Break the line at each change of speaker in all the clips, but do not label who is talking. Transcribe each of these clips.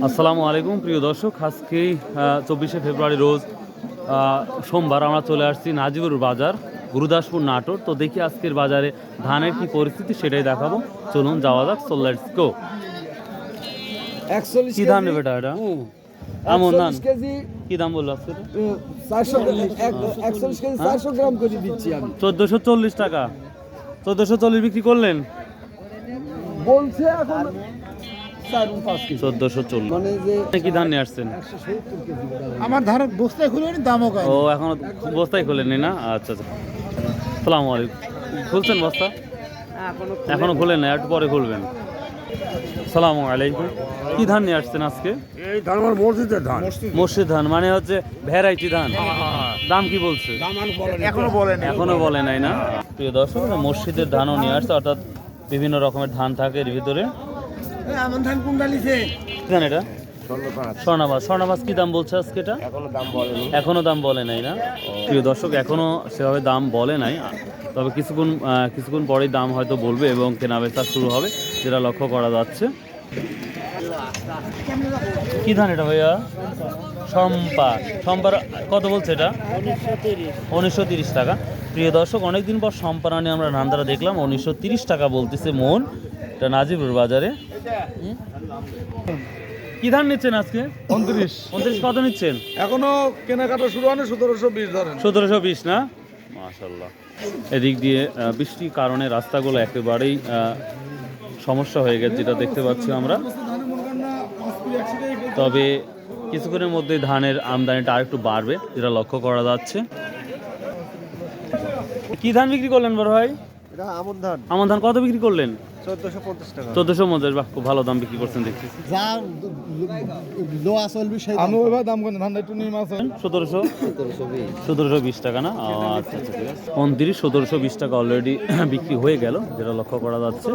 আসসালামু আলাইকুম প্রিয় দর্শক, আজকেই 24শে ফেব্রুয়ারি রোজ সোমবার আমরা চলে আসছি নাজিবুর বাজার, গুরুদাসপুর, নাটোর। তো দেখি আজকের বাজারে ধানের কি পরিস্থিতি সেটাই দেখাবো। চলুন যাওয়া যাক। So let's go. কি ধান নেবে এটা? এমন ধান কি দাম বললো আজকে?
41 কেজি 400 গ্রাম করে দিচ্ছি আমি।
1440 টাকা। 1440 বিক্রি করলেন?
বলছে এখন
1440।
মানে যে
কি ধান নিয়ে আসছেন?
170 কেজি।
আমার ধান বস্তায় খুলেনি, দামও কম।
ও এখনো বস্তায় খোলেননি না? আচ্ছা আচ্ছা। আসসালামু আলাইকুম। খুলছেন বস্তা? এখনো খোলেন না, একটু পরে খুলবেন। আসসালামু আলাইকুম। কি ধান নিয়ে আসছেন আজকে?
এই ধান আমার মসজিদের ধান।
মসজিদ ধান মানে হচ্ছে ভ্যারাইটি ধান। দাম কি বলছে? এখনো বলে নাই না? প্রিয় দর্শক, মসজিদের ধানও নিয়ে আসছে, অর্থাৎ বিভিন্ন রকমের ধান থাকে এর ভিতরে।
আমার ধান কোনটা লিছে?
কি ধান এটা? স্বর্ণাবাস। স্বর্ণাবাস কি দাম বলছে আজকে এটা? এখনো দাম বলে নাই না? প্রিয় দর্শক, এখনো সেভাবে দাম বলে নাই, তবে কিছুক্ষণ পরেই দাম হয়তো বলবে এবং কেনাবেচা শুরু হবে, যেটা লক্ষ্য করা যাচ্ছে। কি ধান এটা ভাইয়া? সম্পার কত বলছে এটা? 1930 টাকা। প্রিয় দর্শক, অনেকদিন পর সম্পার আনে আমরা ধানদারা দেখলাম, 1930 টাকা বলতেছে মন। এটা নাজিবুর বাজারে। কি ধান নিচ্ছেন আজকে? 29 কত নিচ্ছেন?
এখনো কেনাকাটা শুরু হয়নি। 1720 ধরেন।
1720 না? মাশাআল্লাহ। এদিক দিয়ে বৃষ্টির কারণে রাস্তাগুলো একেবারেই সমস্যা হয়ে গেছে, যেটা দেখতে পাচ্ছি আমরা। তবে কিছুক্ষণের মধ্যে ধানের আমদানিটা আরেকটু বাড়বে, যেটা লক্ষ্য করা যাচ্ছে। কি ধান বিক্রি করলেন বড় ভাই?
এটা আমন ধান।
আমন ধান কত বিক্রি করলেন?
1450 টাকা।
1450। বাহ, খুব ভালো দাম বিক্রি করছেন দেখছি।
যা লোয়া চলবে সেই
আমি ওইভাবে দাম কোন ধান একটু নিয়ে আছে।
1720 টাকা না? আচ্ছা আচ্ছা, ঠিক আছে। 1720 টাকা অলরেডি বিক্রি হয়ে গেল, যেটা লক্ষ্য করা যাচ্ছে।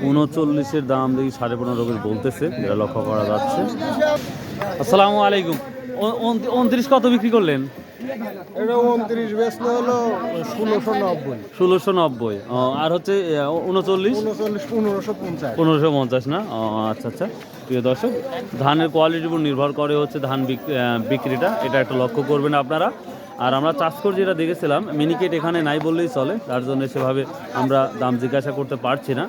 39-এর দাম দেখি 15.5 বলতেছে, যেটা লক্ষ্য করা যাচ্ছে। আসসালামু আলাইকুম। 29 কত বিক্রি করলেন?
এটা 29 বেচলে হলো 1690।
1690। আর হচ্ছে 39 1550 না? আচ্ছা আচ্ছা। প্রিয় দর্শক, ধানের কোয়ালিটির উপর নির্ভর করে হচ্ছে ধান বিক্রিটা, এটা একটা লক্ষ্য করবেন আপনারা। আর আমরা চাষকর যেটা দেখেছিলাম, মিনিকেট এখানে নাই বললেই চলে, তার জন্য সেভাবে আমরা দাম জিজ্ঞাসা করতে পারছি না।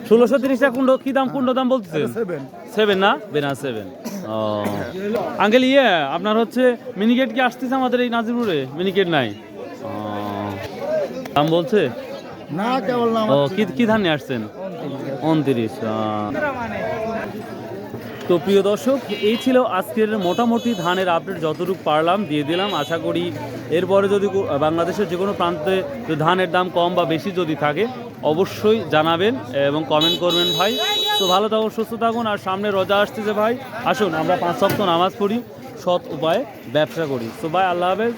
1630 টাকা কুন্ড কি দাম? কুন্ড দাম বলতেছে 7 না? বেনা 7। আঙ্কেল, আপনার হচ্ছে মিনিকেট কি আসতেছে আমাদের এই নাজিরপুরে? মিনিকেট নাই, দাম বলছে
না, কেবল না।
ও কি ধান নিয়ে আসছেন? 29। তো প্রিয় দর্শক, এই ছিল আজকের মোটামুটি ধানের আপডেট, যতটুকু পারলাম দিয়ে দিলাম। আশা করি এরপরে যদি বাংলাদেশের যে কোনো প্রান্তে ধানের দাম কম বা বেশি যদি থাকে, অবশ্যই জানাবেন এবং কমেন্ট করবেন ভাই। তো ভালো থাকুন, সুস্থ থাকুন। আর সামনে রোজা আসতেছে ভাই, আসুন আমরা 5 ওয়াক্ত নামাজ পড়ি, সৎ উপায়ে ব্যবসা করি। তো ভাই, আল্লাহ হাফেজ।